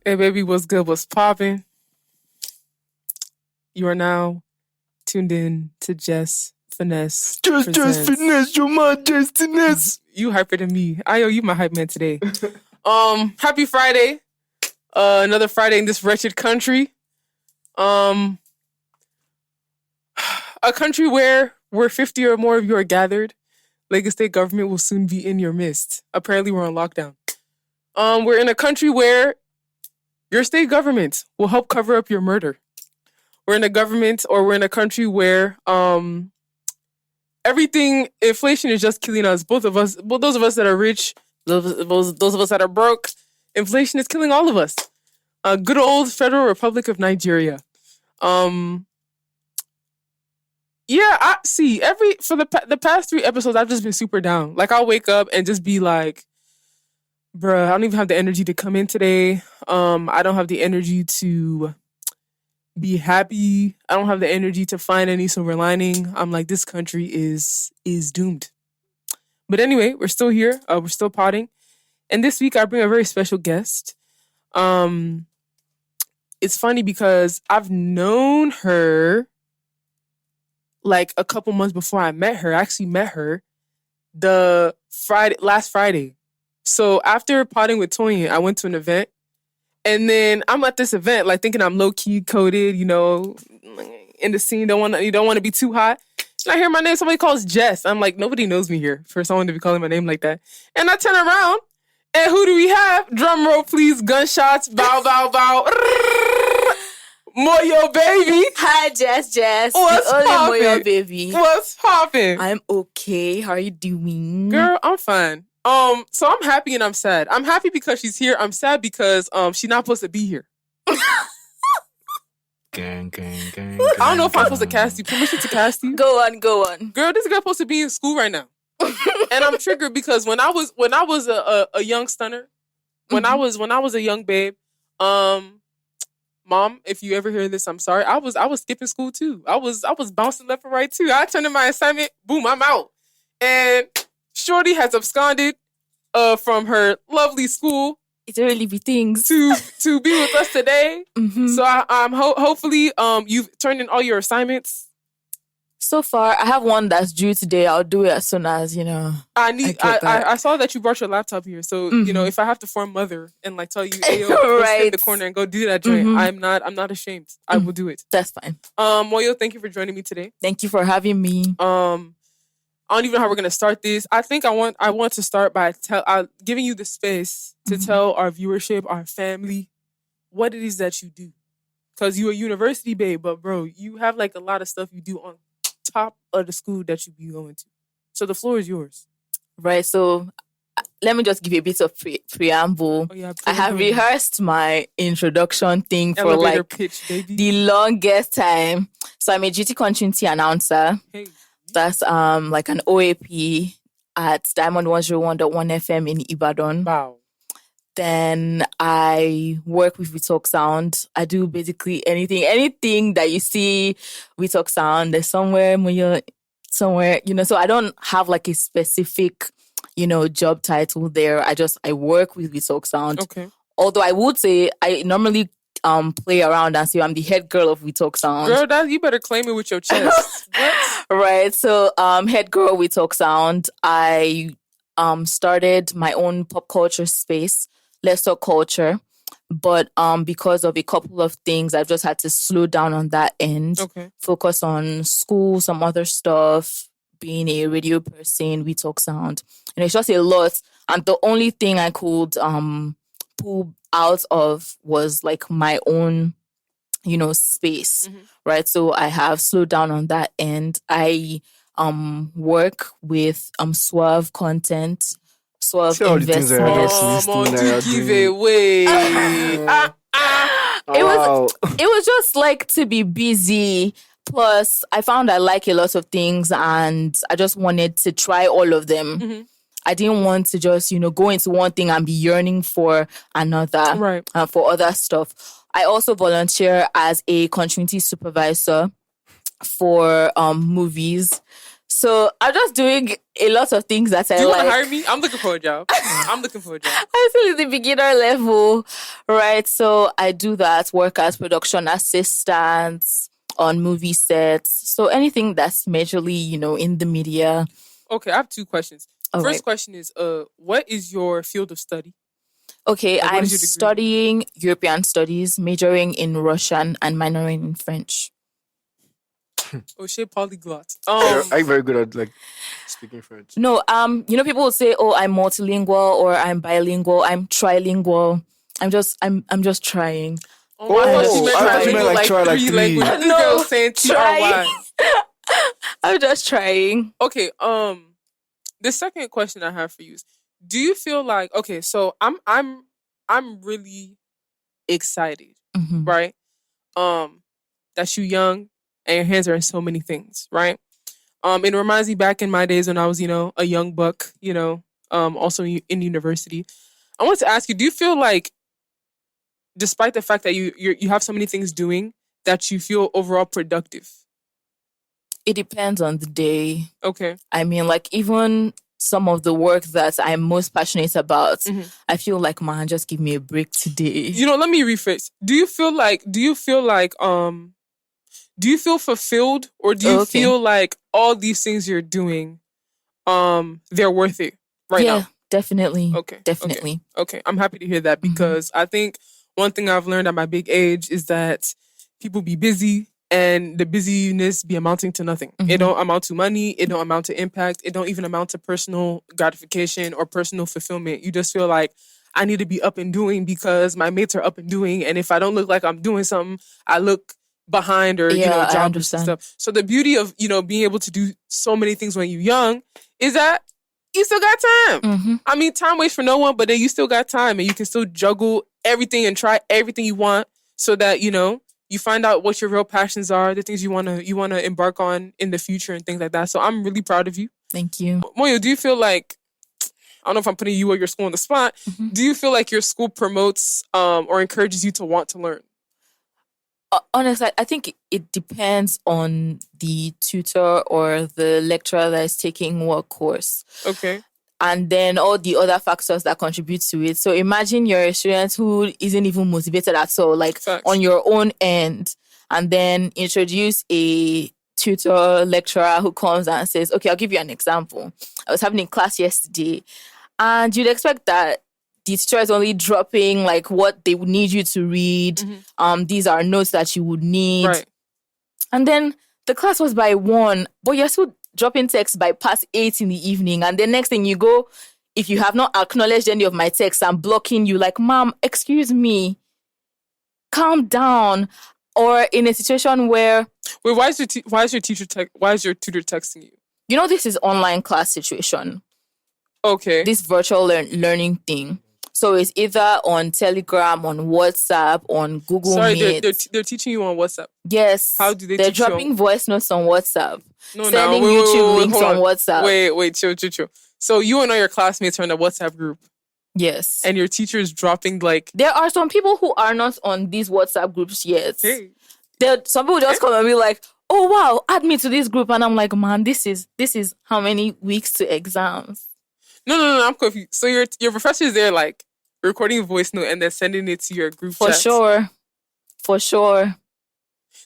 Hey, baby, what's good? What's popping? You are now tuned in to Jess Finesse. Jess Finesse, you're my Jess Finesse. You hyper than me. I owe you my hype man today. Happy Friday. Another Friday in this wretched country. A country where 50 or more of you are gathered. Lagos State government will soon be in your midst. Apparently we're on lockdown. We're in a country where your state government will help cover up your murder. We're in a country where inflation is just killing us. Both of us, those of us that are rich, those of us that are broke, inflation is killing all of us. Good old Federal Republic of Nigeria. I see. For the past 3 episodes, I've just been super down. Like, I'll wake up and just be like, bruh, I don't even have the energy to come in today. I don't have the energy to be happy. I don't have the energy to find any silver lining. I'm like, this country is doomed. But anyway, we're still here. We're still potting. And this week I bring a very special guest. It's funny because I've known her like a couple months before I met her. I actually met her last Friday. So after potting with Toyin, I went to an event. And then I'm at this event, like thinking I'm low-key coded, you know, in the scene. You don't want to be too hot. And I hear my name, somebody calls Jess. I'm like, nobody knows me here for someone to be calling my name like that. And I turn around, and who do we have? Drum roll, please. Gunshots. Bow, bow, bow. Moyo, baby. Hi, Jess. What's poppin'? Moyo, baby. What's poppin'? I'm okay. How are you doing? Girl, I'm fine. So I'm happy and I'm sad. I'm happy because she's here. I'm sad because she's not supposed to be here. Gang. I don't know if I'm supposed to cast you. Permission to cast you? Go on. Girl, this girl supposed to be in school right now. And I'm triggered because when I was a young stunner, when I was a young babe, Mom, if you ever hear this, I'm sorry. I was skipping school too. I was bouncing left and right too. I turned in my assignment, boom, I'm out. And Shorty has absconded from her lovely school. It's really be things to be with us today. Mm-hmm. So I'm hopefully you've turned in all your assignments. So far, I have one that's due today. I'll do it as soon as, I saw that you brought your laptop here. So, if I have to form mother and like tell you, hey, yo, go sit in the corner and go do that joint, I'm not ashamed. I will do it. That's fine. Moyo, thank you for joining me today. Thank you for having me. I don't even know how we're gonna start this. I think I want to start by giving you the space to tell our viewership, our family, what it is that you do. Because you're a university babe, but bro, you have like a lot of stuff you do on top of the school that you be going to. So the floor is yours. Right. So let me just give you a bit of preamble. Oh, yeah, I have rehearsed my introduction thing for elevator like pitch, baby. the longest time. So I'm a GT continuity announcer. Hey. That's like an OAP at Diamond 101.1 FM in Ibadan. Wow. Then I work with WeTalkSound. I do basically anything that you see WeTalkSound. There's somewhere, so I don't have like a specific, job title there. I work with WeTalkSound. Okay. Although I would say I normally play around and say I'm the head girl of WeTalkSound. Girl, you better claim it with your chest. What? Right. So head girl WeTalkSound. I started my own pop culture space, Let's Talk Culture. But because of a couple of things, I've just had to slow down on that end. Okay. Focus on school, some other stuff, being a radio person, WeTalkSound. And it's just a lot. And the only thing I could pull out of was like my own, space, right? So I have slowed down on that end. I work with Suave content, Suave investments. Give away. It was just like to be busy. Plus, I found I like a lot of things, and I just wanted to try all of them. Mm-hmm. I didn't want to just, go into one thing and be yearning for another, right? For other stuff. I also volunteer as a continuity supervisor for movies. So I'm just doing a lot of things that Do I you want like. to hire me? I'm looking for a job. I'm looking for a job. I'm still in the beginner level, right? So I do that, work as production assistant on movie sets. So anything that's majorly, in the media. Okay, I have 2 questions. All First right. question is, what is your field of study? Okay, Like, what I'm is your degree? studying European studies, majoring in Russian and minoring in French. Oh shit, polyglot. I'm very good at like speaking French. No, people will say, "Oh, I'm multilingual" or "I'm bilingual." I'm trilingual. I'm just trying. Oh, I thought you Oh, meant I thought you meant trilingual, like try like 3 three. languages. This No, girl saying trying. TRY. I'm just trying. Okay, the second question I have for you is, do you feel like, okay, so I'm really excited, Mhm. right? That you young and your hands are in so many things, right? It reminds me back in my days when I was, a young buck, also in university. I want to ask you, do you feel like, despite the fact that you have so many things doing, that you feel overall productive? It depends on the day. Okay. I mean, like even some of the work that I'm most passionate about, I feel like, man, just give me a break today. Let me rephrase. Do you feel fulfilled, or do you feel like all these things you're doing, they're worth it right now? Yeah, definitely. Okay. Definitely. Okay. I'm happy to hear that, because I think one thing I've learned at my big age is that people be busy, and the busyness be amounting to nothing. It don't amount to money. It don't amount to impact. It don't even amount to personal gratification or personal fulfillment. You just feel like, I need to be up and doing because my mates are up and doing. And if I don't look like I'm doing something, I look behind, or, I jobless and understand. stuff. So the beauty of, being able to do so many things when you're young is that you still got time. I mean, time waits for no one, but then you still got time, and you can still juggle everything and try everything you want, so that, you find out what your real passions are, the things you wanna embark on in the future and things like that. So I'm really proud of you. Thank you. Moyo, do you feel like, I don't know if I'm putting you or your school on the spot, do you feel like your school promotes or encourages you to want to learn? Honestly, I think it depends on the tutor or the lecturer that is taking what course. Okay. And then all the other factors that contribute to it. So imagine you're a student who isn't even motivated at all, like Facts. on your own end, and then introduce a tutor lecturer who comes and says, okay, I'll give you an example. I was having a class yesterday, and you'd expect that the teacher is only dropping like what they would need you to read. These are notes that you would need. Right. And then the class was by 1, but you're still dropping text by past 8 in the evening. And the next thing you go, if you have not acknowledged any of my texts, I'm blocking you. Like, ma'am, excuse me, calm down. Or in a situation where, wait, why is your tutor texting you? This is online class situation. Okay. This virtual learning thing. So it's either on Telegram, on WhatsApp, on Google Meet. They're teaching you on WhatsApp. Yes. How do they They're teach you dropping voice notes on WhatsApp. No, sending wait, YouTube wait, links hold on WhatsApp. Wait, chill. So you and all your classmates are in a WhatsApp group. Yes. And your teacher is dropping like... There are some people who are not on these WhatsApp groups yet. Hey. Some people just come and be like, oh wow, add me to this group. And I'm like, man, this is how many weeks to exams? No, I'm confused. So your professor is there like recording a voice note and then sending it to your group chat? For sure.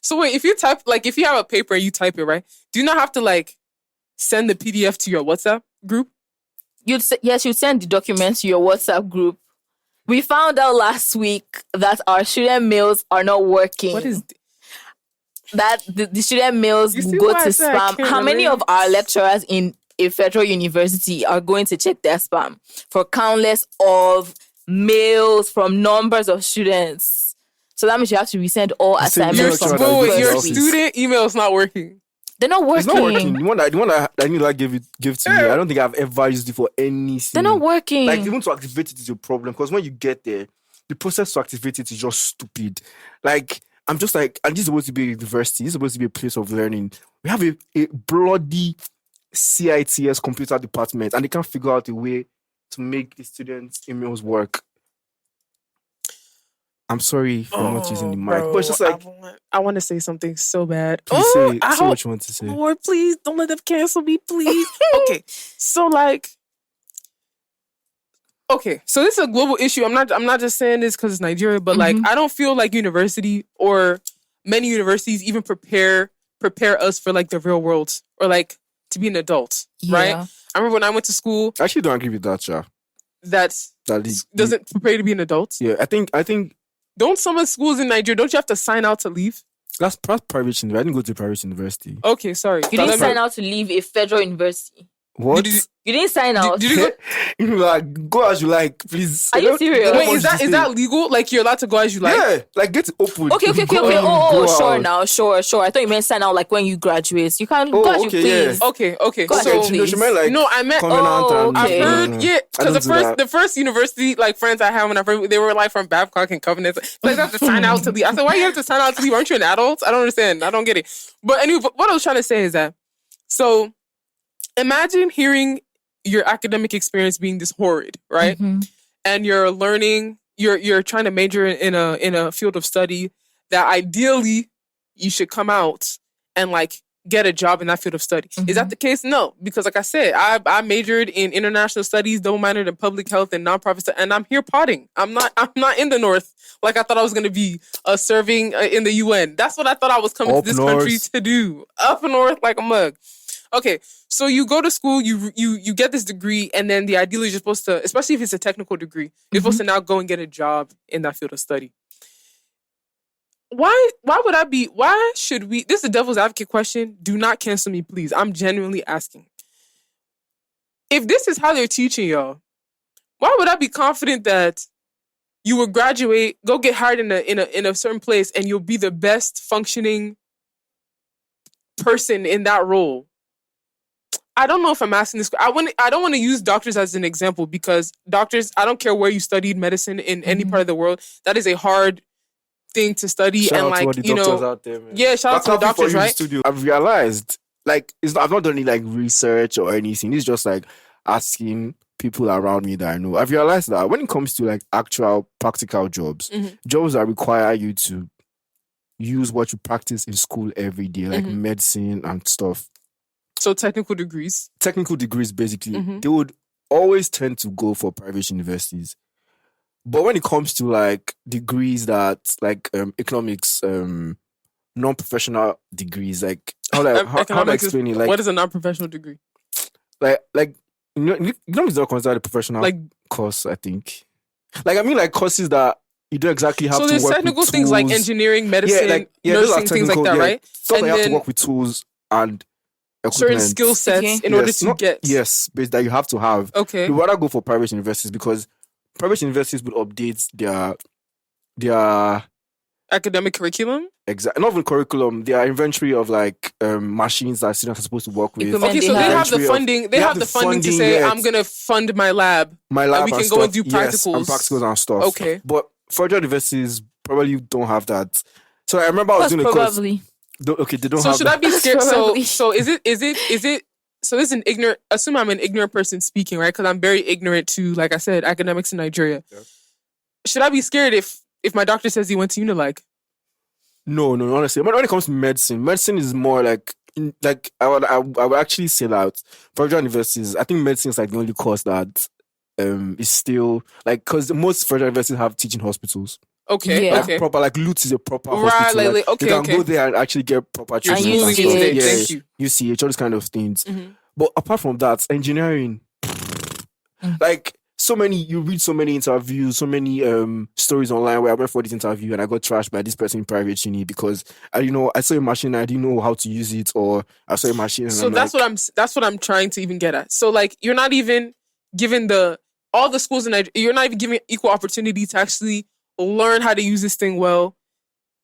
So wait, if you have a paper and you type it, right? Do you not have to like send the PDF to your WhatsApp group? You'd send the documents to your WhatsApp group. We found out last week that our student mails are not working. What is that? The student mails You see go why to I said I spam. can't How many relate? of our lecturers in a federal university are going to check their spam for countless of mails from numbers of students? So that means you have to resend all assignments from the first Your week. student email is not working. They're not working. It's not working. The one that Daniela give to me, I don't think I've ever used it for anything. They're not working. Like, even to activate it is your problem, because when you get there, the process to activate it is just stupid. Like, I'm just like, and this is supposed to be a university. This is supposed to be a place of learning. We have a bloody CITS computer department, and they can't figure out a way to make the students' emails work. I'm sorry for not using the mic, but it's just like, I want to say something so bad. please say what you want to say. Lord, please don't let them cancel me, please. Okay, so like, okay, so this is a global issue. I'm not just saying this because it's Nigeria, but like, I don't feel like university or many universities even prepare us for like the real world or like to be an adult, right? I remember when I went to school. I actually don't agree with that, yeah. That doesn't prepare you to be an adult. Yeah, I think. Don't some of the schools in Nigeria, don't you have to sign out to leave? That's private university. I didn't go to private university. Okay, sorry. You didn't sign out to leave a federal university. What? You didn't sign out. Did you go? Like, go as you like, please. Are you serious? Wait, is that legal? Like, you're allowed to go as you like? Yeah, like get it open. Okay. Oh, sure now, sure. I thought you meant sign out like when you graduate. You can go as you please. Yeah. Okay. Go so, ahead, please. I meant. Okay. I've heard, because the first university like friends I had when I first, they were like from Babcock and Covenant. Like, I have to sign out to leave. I said, why you have to sign out to leave? Aren't you an adult? I don't understand. I don't get it. But anyway, what I was trying to say is that, so imagine hearing your academic experience being this horrid, right? And you're learning, you're trying to major in a field of study that ideally you should come out and like get a job in that field of study. Is that the case? No, because like I said, I majored in international studies, double minored in public health and nonprofit stuff, and I'm here potting. I'm not in the North like I thought I was going to be serving in the UN. That's what I thought I was coming to this country to do. Up north like a mug. Okay, so you go to school, you get this degree, and then the ideally you're supposed to, especially if it's a technical degree, you're supposed to now go and get a job in that field of study. Why should we, this is a devil's advocate question, do not cancel me, please. I'm genuinely asking. If this is how they're teaching y'all, why would I be confident that you will graduate, go get hired in a certain place, and you'll be the best functioning person in that role? I don't know if I'm asking this. I don't want to use doctors as an example because doctors, I don't care where you studied medicine in any part of the world. That is a hard thing to study. Shout and out like, to all the doctors out there, man. Yeah, shout out to the doctors, right? I've realized, like, I've not done any like research or anything. It's just like asking people around me that I know. I've realized that when it comes to like actual practical jobs, jobs that require you to use what you practice in school every day, like medicine and stuff. So technical degrees, basically, they would always tend to go for private universities. But when it comes to like degrees that like economics, non-professional degrees, like how do I explain it? Like, what is a non-professional degree? Like economics is not considered a professional like course, I think. Like I mean, like courses that you don't exactly have to work with. So there's technical things like engineering, medicine, nursing, things like that, right? So you have to work with tools and certain skill sets in order to get. Yes, that you have to have. Okay. You rather go for private universities because private universities will update their academic curriculum. Exactly, not even curriculum. Their inventory of like machines that students are supposed to work with. Okay, so they have the funding. They have the funding to say, "I'm gonna fund my lab. And we can go and do practicals, and practicals and stuff." Okay, but federal universities probably don't have that. So I remember I was doing a course. Okay, they don't have. So should I be scared? So is it? So this is an ignorant. Assume I'm an ignorant person speaking, right? Because I'm very ignorant to, like I said, academics in Nigeria. Yeah. Should I be scared if my doctor says he went to Unilag? No. Honestly, when it comes to medicine is more like I would actually say that for federal universities, I think medicine is like the only course that is still like because most federal universities have teaching hospitals. Okay, yeah. Okay. Proper like Lutz is a proper hospital. Like, okay, you can go there and actually get proper treatment. Thank you. UCH, all these kind of things. But apart from that, engineering, like so many, you read so many interviews, so many stories online where I went for this interview and I got trashed by this person in private uni because I saw a machine and I didn't know how to use it, or I saw a machine. And so that's what I'm trying to even get at. So like you're not even given all the schools in Nigeria, you're not even giving equal opportunity to actually learn how to use this thing well,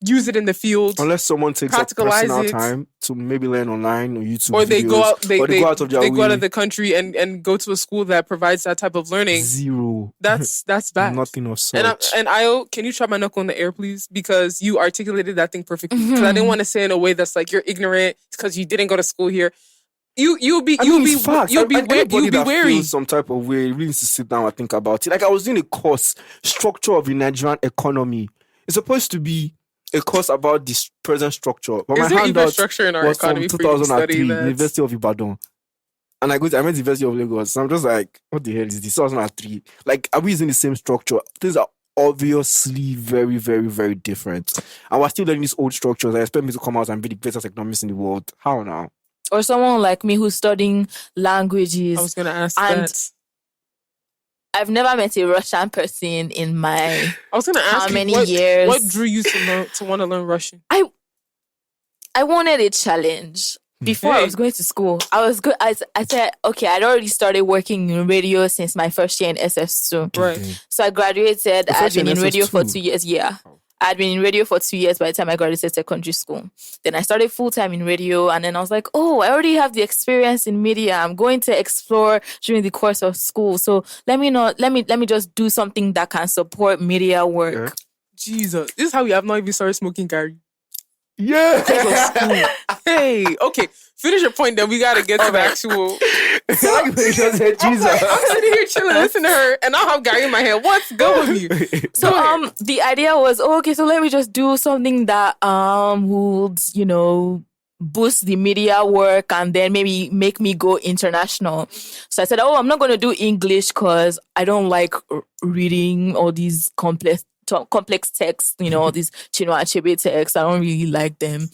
use it in the field. Unless someone takes up personal time to maybe learn online or YouTube or they videos, go out, they go out of their way. Go out of the country and go to a school that provides that type of learning. Zero. That's bad. Nothing of such. And Io, can you try my knuckle in the air, please? Because you articulated that thing perfectly. Because I didn't want to say in a way that's like you're ignorant because you didn't go to school here. You'll be wary. Some type of way. You really need to sit down and think about it. Like I was doing a course, structure of the Nigerian economy. It's supposed to be a course about this present structure. But Is my there even handout structure in our was from economy for you to study 2003, that? University of Ibadan. And I went to University of Lagos. So I'm just like, what the hell is this? 2003. Like, are we using the same structure? Things are obviously very, very, very different. And we're still learning these old structures. I expect me to come out and be the greatest economist in the world. How now? Or someone like me who's studying languages. I was gonna ask And that. I've never met a Russian person in my I was gonna ask how you many what, years. what drew you to want to learn Russian? I wanted a challenge. Before I was going to school, I was good. I said, okay, I'd already started working in radio since my first year in SS2. Right. So I graduated. I'd been in radio for SS2? 2 years. Yeah. I'd been in radio for 2 years by the time I graduated secondary school. Then I started full-time in radio. And then I was like, oh, I already have the experience in media. I'm going to explore during the course of school. So let me just do something that can support media work. Yeah. Jesus, this is how we have not even started smoking Garri. Yeah. Hey, okay, finish your point. Then we gotta get to the actual. Like they just said, Jesus. I'm sitting here chilling, listening to her, and I have Garri in my head. What's good with you? So the idea was, okay, so let me just do something that would, boost the media work and then maybe make me go international. So I said, I'm not going to do English because I don't like reading all these complex texts, all these Chinua Achebe texts. I don't really like them.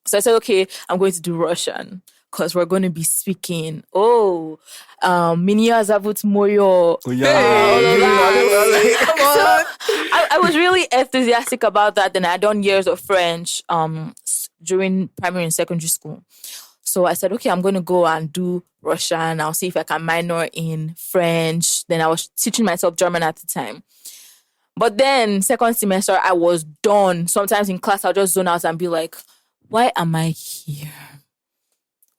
So I said, okay, I'm going to do Russian because we're going to be speaking. Minia Zavut Moyo. Oh, yeah. Come on. I was really enthusiastic about that. Then I'd done years of French during primary and secondary school. So I said, okay, I'm going to go and do Russian. I'll see if I can minor in French. Then I was teaching myself German at the time. But then second semester, I was done. Sometimes in class, I'll just zone out and be like, why am I here?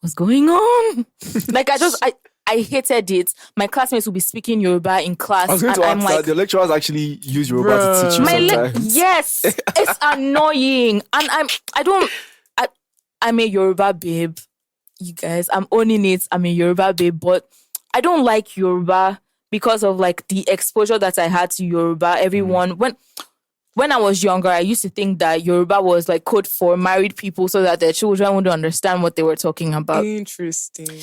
What's going on? Like, I hated it. My classmates would be speaking Yoruba in class. I was going to ask that. The lecturers actually use Yoruba to teach you sometimes. Yes, it's annoying. And I'm a Yoruba babe. You guys, I'm owning it. I'm a Yoruba babe. But I don't like Yoruba because of like the exposure that I had to Yoruba. Everyone, when I was younger, I used to think that Yoruba was like code for married people so that their children wouldn't understand what they were talking about. Interesting.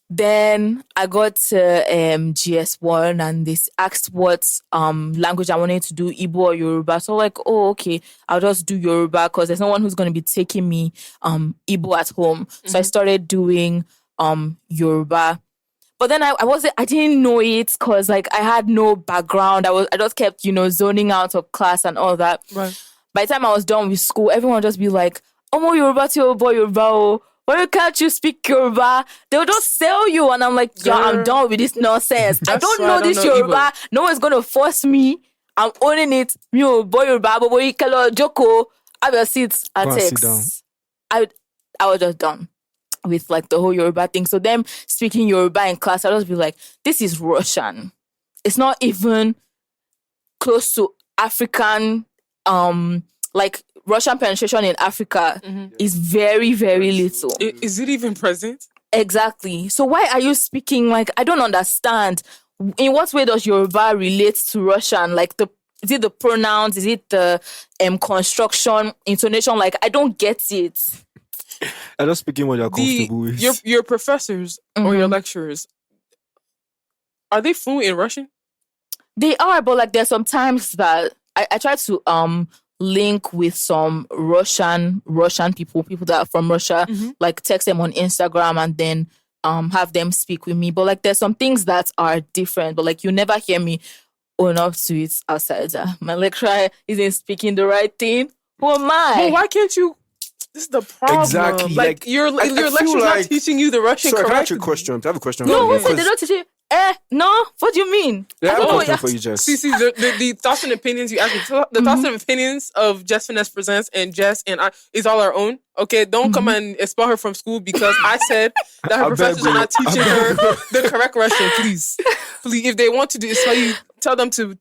Then I got to GS1 and they asked what language I wanted to do, Igbo or Yoruba. So like, okay, I'll just do Yoruba because there's no one who's going to be taking me Igbo at home. Mm-hmm. So I started doing Yoruba. But then I didn't know it because like I had no background. I just kept, zoning out of class and all that. Right. By the time I was done with school, everyone would just be like, Omo Yoruba to your boy Yoruba. Why can't you speak Yoruba? They'll just sell you. And I'm like, I'm done with this nonsense. I don't know this Yoruba. No one's going to force me. I'm owning it. Yo, boy Yoruba, boy Kelo Joko. Have your seats and text. I was just done with like the whole Yoruba thing. So them speaking Yoruba in class, I'll just be like, this is Russian. It's not even close to African, like Russian penetration in Africa is very, very little. Is it even present? Exactly. So why are you speaking like, I don't understand. In what way does Yoruba relate to Russian? Like is it the pronouns? Is it the construction, intonation? Like, I don't get it. I'm just speaking what you're comfortable with. Your professors or your lecturers, are they fluent in Russian? They are, but like there's some times that I try to link with some Russian people that are from Russia, like text them on Instagram and then have them speak with me. But like there's some things that are different, but like you never hear me own up to it outside. My lecturer isn't speaking the right thing. Who am I? Well, why can't you? This is the problem. Exactly. Like your lecture's not teaching you the Russian correctly. Can I ask you a question? I have a question. No, who said they don't teach you? No, what do you mean? I have a question for you, Jess. See, the thoughts and opinions you asked me. The thoughts and opinions of Jess Finesse Presents and Jess and I is all our own. Okay, don't come and expel her from school because I said that her professors are not teaching her the correct Russian. Please, if they want to do expel you, tell them to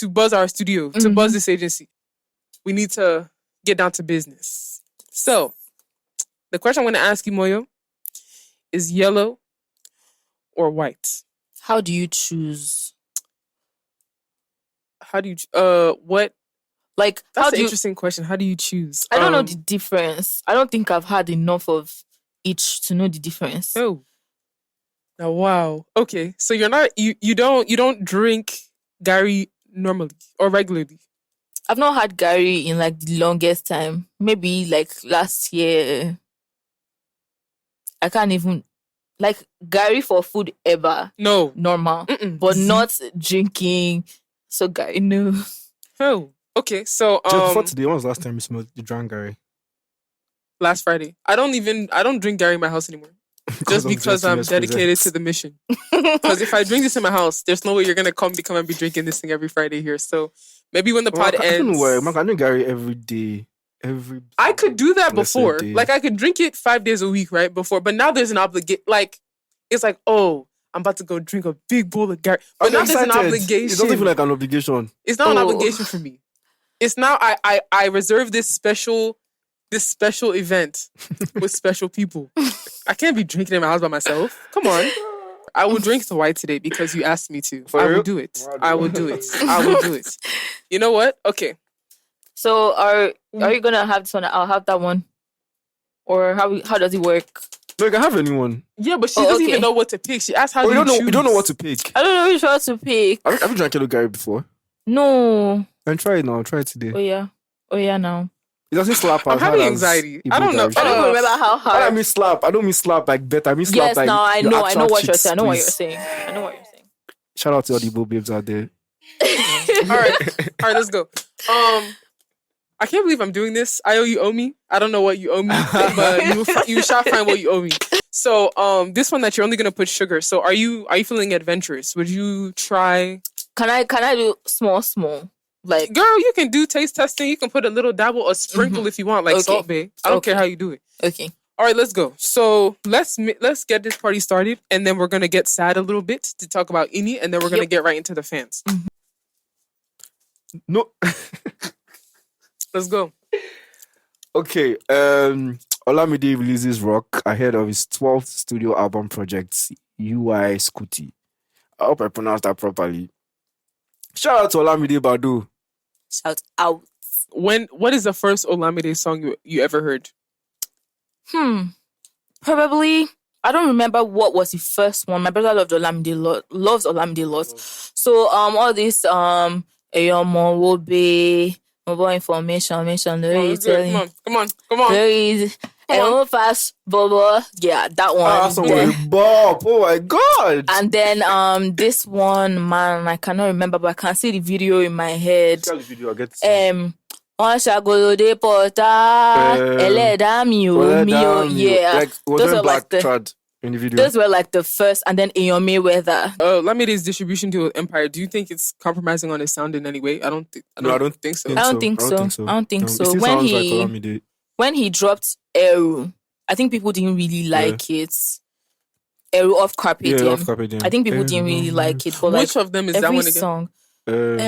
buzz our studio, to buzz this agency. We need to get down to business. So, the question I'm going to ask you, Moyo, is yellow or white? How do you choose? What? Like, That's how an do you? interesting question. How do you choose? I don't know the difference. I don't think I've had enough of each to know the difference. Oh. Now, wow. Okay, so you're not you don't drink Garri normally or regularly. I've not had Garri in like the longest time. Maybe like last year. I can't even like Garri for food ever. No. Normal. But not drinking. So Garri, no. Oh. Okay, so Just before today, when was the last time you drank Garri? last Friday. I don't drink Garri in my house anymore. Just because I'm dedicated to the mission. Because if I drink this in my house, there's no way you're gonna come and be drinking this thing every Friday here. So maybe when the pod ends, I don't know why. I drink Garri every day. I could do that before. day. Like I could drink it 5 days a week, right? Before, but now there's an obligation. Like it's like, oh, I'm about to go drink a big bowl of Garri. But now there's an obligation. It doesn't feel like an obligation. It's not an obligation for me. It's now I reserve this special event with special people. I can't be drinking in my house by myself. Come on. I will drink the white today because you asked me to. I will do it. I will do it. I will do it. You know what? Okay. So are you gonna have this one? I'll have that one. Or how does it work? No, you can have anyone. Yeah, but she doesn't even know what to pick. She asked how do you choose? You don't know what to pick. I don't know which one to pick. Have you drank yellow Garri before? No. And try it now. Try it today. Oh yeah now. It doesn't slap. I'm having anxiety. I don't know. I don't remember how hard. I don't mean slap. I don't mean slap like bet. I mean slap yes, like. now I know what you're saying. I know what you're please. saying. I know what you're saying. Shout out to all the Igbo babes out there. All right, let's go. I can't believe I'm doing this. You owe me. I don't know what you owe me, but you shall find what you owe me. So, this one that you're only gonna put sugar. So, are you feeling adventurous? Would you try? Can I do small? Like, girl, you can do taste testing. You can put a little dabble or sprinkle if you want, like Salt Bae. I don't care how you do it. Okay. All right, let's go. So let's get this party started, and then we're gonna get sad a little bit to talk about Ini, and then we're gonna get right into the fans. No. Let's go. Okay. Olamide releases Rock ahead of his 12th studio album project, UI Scooty. I hope I pronounced that properly. Shout out to Olamide Badu. Shout out. What is the first Olamide song you ever heard? Probably. I don't remember what was the first one. My brother loves Olamide a lot. So all this Eyomo will be mobile information. Come on. There is fast Bobo. Yeah, that one. Bob. Oh my god. And then this one, man, I cannot remember, but I can see the video in my head. Tell the video, I get to yeah. Like, was there black trad in the video? Those were like the first, and then Eyon Mayweather. Lamide's distribution deal with Empire. Do you think it's compromising on his sound in any way? I don't think so. I don't think so. When he dropped Eru, I think people didn't really like it. Eru off Carpe Diem. I think people didn't really like it. But which of them is that one again? Song. Put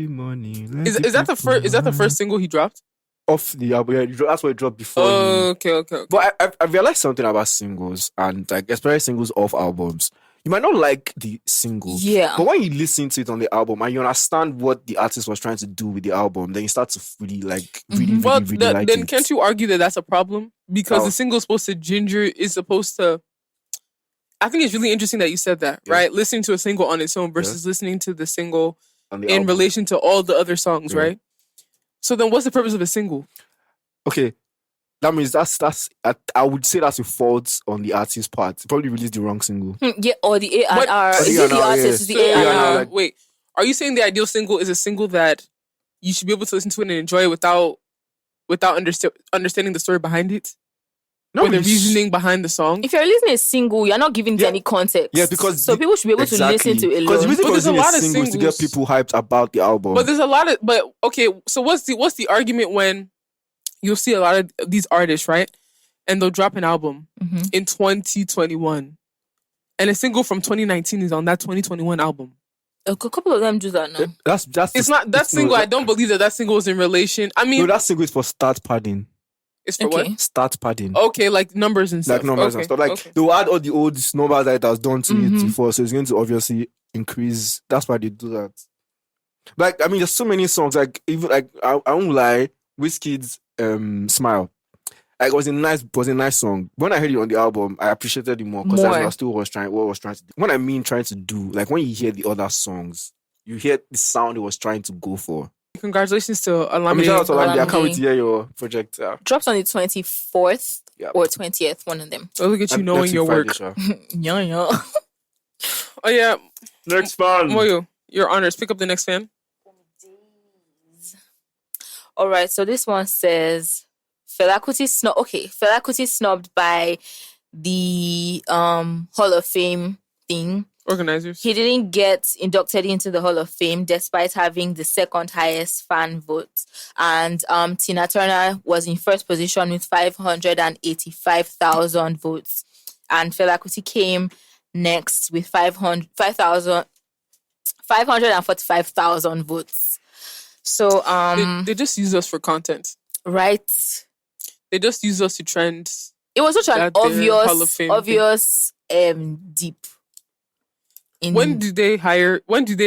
money. Is that the first single he dropped? Off the album, yeah, that's what it dropped before. Okay. But I realized something about singles, and like especially singles off albums. You might not like the single, but when you listen to it on the album and you understand what the artist was trying to do with the album, then you start to really like really like it. Then can't you argue that that's a problem? Because the single is supposed to I think it's really interesting that you said that, right? Listening to a single on its own versus listening to the single in relation to all the other songs, right? So then what's the purpose of a single? Okay. That means that's I would say that's a fault on the artist's part. Probably released the wrong single. Or the A&R. Is it the artist? The A&R. Wait, are you saying the ideal single is a single that you should be able to listen to it and enjoy it without understanding the story behind it? No, or the reasoning behind the song. If you're listening to a single, you're not giving any context. Yeah, because people should be able to listen to it alone. Because the reason there's a lot of singles to get people hyped about the album. But there's a lot of. But okay, so what's the argument when you'll see a lot of these artists, right? And they'll drop an album in 2021, and a single from 2019 is on that 2021 album. A couple of them do that now. It's not that single. I don't believe that single is in relation. I mean, no, that single is for start padding. It's for what? Start padding. Okay, like numbers and stuff. Like numbers and stuff. Like they'll add all the old numbers that it has done to it before, so it's going to obviously increase. That's why they do that. Like, I mean, there's so many songs. Like, even like I won't lie, Wizkid's Smile. Like, it was a nice song. When I heard it on the album, I appreciated it more because that's what I still was trying to do. When I mean trying to do, like when you hear the other songs, you hear the sound it was trying to go for. Congratulations to Olamide. I mean, shout out to Olamide. I can't wait to hear your project. Drops on the 24th or 20th, one of them. Oh, look at you knowing your work. Yeah. Oh, yeah. Next fan. Moyo, your honors. Pick up the next fan. All right, so this one says Fela Kuti snubbed by the Hall of Fame thing. Organizers. He didn't get inducted into the Hall of Fame despite having the second highest fan vote. And Tina Turner was in first position with 585,000 votes. And Fela Kuti came next with 545,000 votes. So they just use us for content. Right. They just use us to trend. It was such an obvious deep. When did they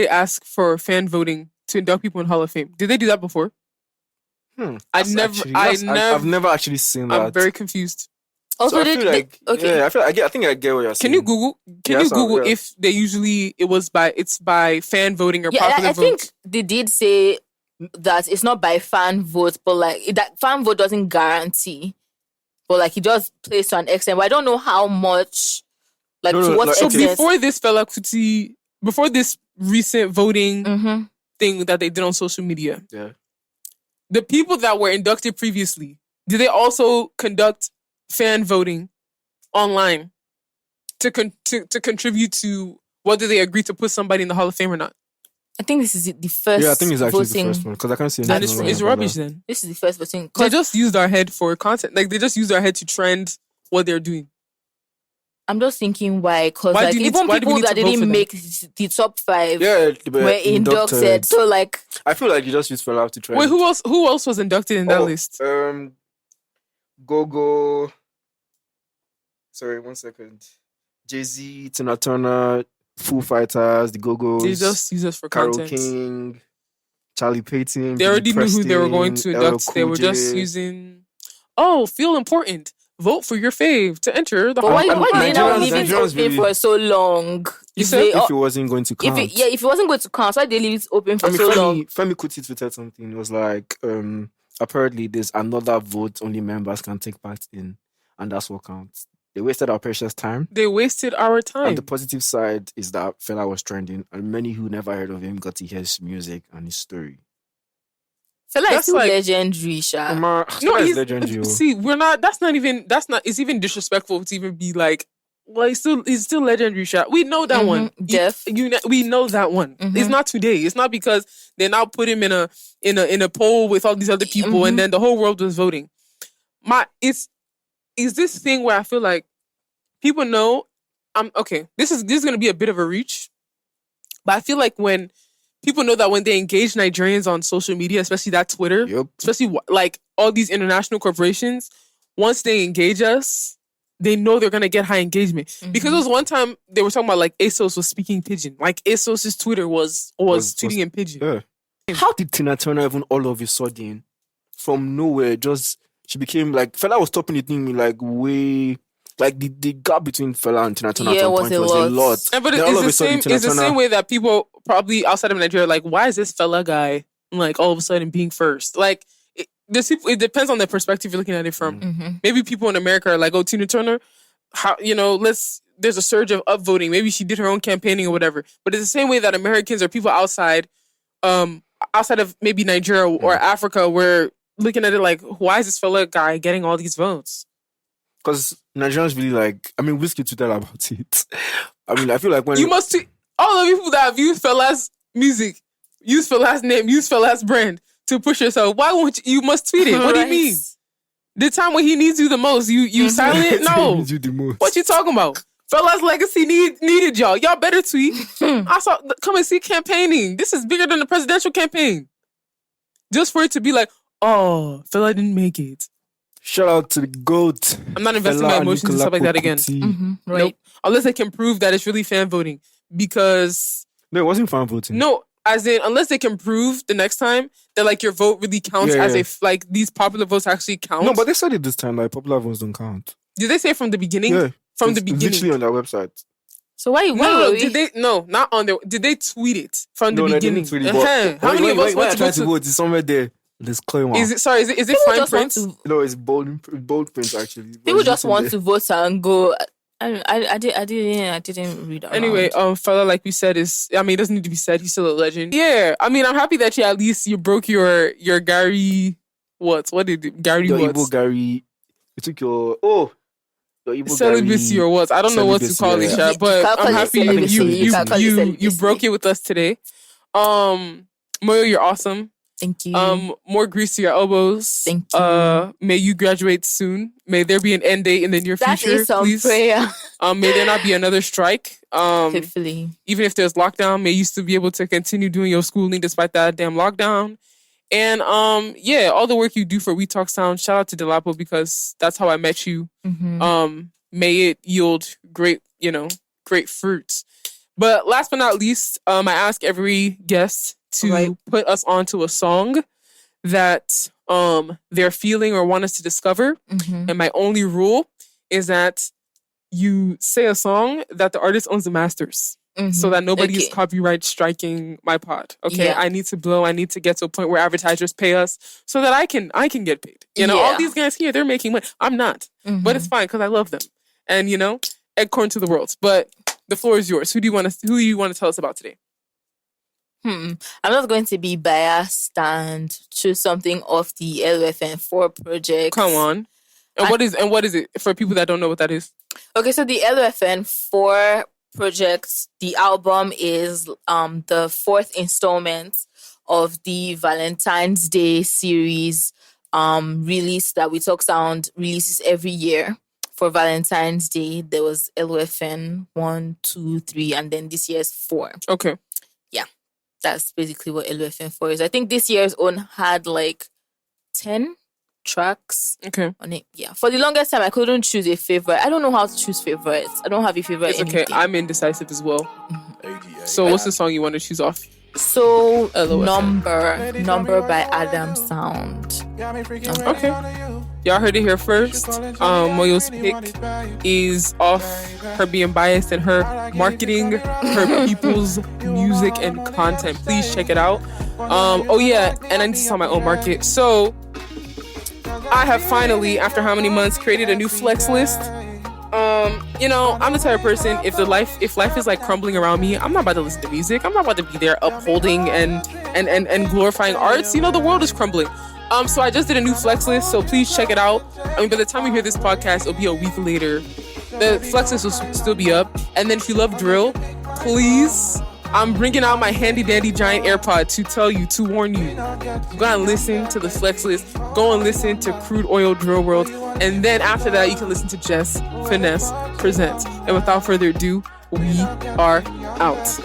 ask for fan voting to induct people in Hall of Fame? Did they do that before? I've never actually seen that. I'm very confused. Also, so I feel like I think I get what you're saying. Can you Google if they usually it's by fan voting or popular vote? I think they did say that it's not by fan vote, but like that fan vote doesn't guarantee. But like it does place to an extent. But I don't know how much. Like to what extent? So before this recent voting thing that they did on social media, the people that were inducted previously, did they also conduct fan voting online to contribute to whether they agree to put somebody in the Hall of Fame or not? I think this is the first. Yeah, I think it's actually voting. the first one because I can't see. Then it's rubbish. Then this is the first voting. They just used our head for content. Like they just used our head to trend what they're doing. I'm just thinking why, because like even people that didn't make the top 5 were inducted. So like, I feel like you just used Fela to trend. Wait, who else was inducted in that list? Gogo. Sorry, 1 second. Jay-Z, Tina Turner, Foo Fighters, the Go-Go's. They just use us for Carole content. King, Charlie Payton. They already knew who they were going to induct. They were just using. Feel important. Vote for your fave to enter the Hall of Fame. Why did they not leave it open for so long? If it wasn't going to count. If it wasn't going to count, why did they leave it open for so long? Femi Kuti tweeted something. It was like, apparently there's another vote only members can take part in, and that's what counts. They wasted our precious time. They wasted our time. And the positive side is that Fela was trending, and many who never heard of him got to hear his music and his story. Fela is still legendary, Sha. No, he's legendary. See, it's even disrespectful to even be like, well, he's still legendary, Sha. We know that one. We know that one. It's not today. It's not because they now put him in a poll with all these other people and then the whole world was voting. Is this thing where I feel like people know this is gonna be a bit of a reach. But I feel like when people know that when they engage Nigerians on social media, especially that Twitter, especially like all these international corporations, once they engage us, they know they're going to get high engagement. Because there was one time they were talking about like ASOS was speaking pidgin. Like ASOS's Twitter was tweeting in pidgin. Yeah. How did Tina Turner even all of a sudden, from nowhere, she became like, Fela was topping the thing like way... Like the gap between Fela and Tina Turner was a lot. But it's the same way that people probably outside of Nigeria are like, why is this Fela guy like all of a sudden being first? Like it depends on the perspective you're looking at it from. Maybe people in America are like, oh, Tina Turner, there's a surge of upvoting. Maybe she did her own campaigning or whatever. But it's the same way that Americans or people outside of maybe Nigeria or Africa, we're looking at it like, why is this Fela guy getting all these votes? Because Nigerians really like... I mean, Wizkid tweeted about it. I mean, I feel like when... You must tweet... All the people that have used Fela's music, use Fela's name, use Fela's brand to push yourself. Why won't you... You must tweet it. What do you mean? The time when he needs you the most, you silent? No. He needs you the most. What you talking about? Fela's legacy needed y'all. Y'all better tweet. I saw... Come and see campaigning. This is bigger than the presidential campaign. Just for it to be like, oh, Fela didn't make it. Shout out to the GOAT. I'm not investing my emotions and stuff like that again. Right. Nope. Unless I can prove that it's really fan voting. Because... No, it wasn't fan voting. No, As in, unless they can prove the next time that like your vote really counts Yeah, as yeah. if like these popular votes actually count. No, but they said it this time. Like popular votes don't count. Did they say from the beginning? Yeah, From the it's beginning. literally on their website. So why No, were we? did they? No, not on their. Did they tweet it from the No, beginning? they didn't tweet it, but How many of us want to go trying to to? vote? It's somewhere there. Disclaimer. Is it sorry? Is it People fine just want print? to. No, it's bold print actually. But People it's just written want there. to vote and go. I didn't read. Anyway, fella, like we said, it doesn't need to be said. He's still a legend. Yeah, I mean, I'm happy that at least you broke your Garri. What did Garri? Your What? Igbo Garri. You took your Igbo Celibacy Garri. or what? I don't know what to Celibacy, call it, yeah. Sha, You but can't call I'm it happy celibacy. You can't call it you celibacy. broke it with us today. Moyo, you're awesome. Thank you. More grease to your elbows. Thank you. May you graduate soon. May there be an end date in the near That future, is some please. prayer. May there not be another strike. Hopefully. Even if there's lockdown, may you still be able to continue doing your schooling despite that damn lockdown. And all the work you do for WeTalkSound. Shout out to Ladipoe because that's how I met you. Mm-hmm. May it yield great fruits. But last but not least, I ask every guest to put us onto a song that they're feeling or want us to discover. Mm-hmm. And my only rule is that you say a song that the artist owns the masters. Mm-hmm. So that nobody is Okay. copyright striking my pod. Okay. Yeah. I need to blow. I need to get to a point where advertisers pay us so that I can get paid. All Yeah. these guys here, they're making money. I'm not. Mm-hmm. But it's fine because I love them. And eggcorn to the world. But the floor is yours. Who do you want to tell us about today? I'm not going to be biased and choose something off the LFN4 project. Come on. And what is it for people that don't know what that is? Okay, so the LFN4 project, the album is the fourth installment of the Valentine's Day series release that WeTalkSound releases every year. For Valentine's Day, there was LFN 1, 2, 3, and then this year's 4. Okay. That's basically what LFN 4 is. I think this year's own had like 10 tracks Okay. on it. Yeah. For the longest time, I couldn't choose a favorite. I don't know how to choose favorites. I don't have a favorite. It's okay. anything. I'm indecisive as well. So what's the song you want to choose off? So LOFN. number by Adam Sound. Okay. Y'all heard it here first. Moyo's pick is off her being biased and her marketing her people's music and content. Please check it out. And I need to sell my own market. So I have finally, after how many months, created a new flex list. I'm the type of person, if life is like crumbling around me, I'm not about to listen to music. I'm not about to be there upholding and glorifying arts. The world is crumbling. So I just did a new flex list, so please check it out. By the time you hear this podcast, it'll be a week later. The flex list will still be up. And then if you love drill, please, I'm bringing out my handy dandy giant AirPod to warn you. Go and listen to the flex list. Go and listen to Crude Oil Drill World. And then after that, you can listen to Jess Finesse present. And without further ado, we are out.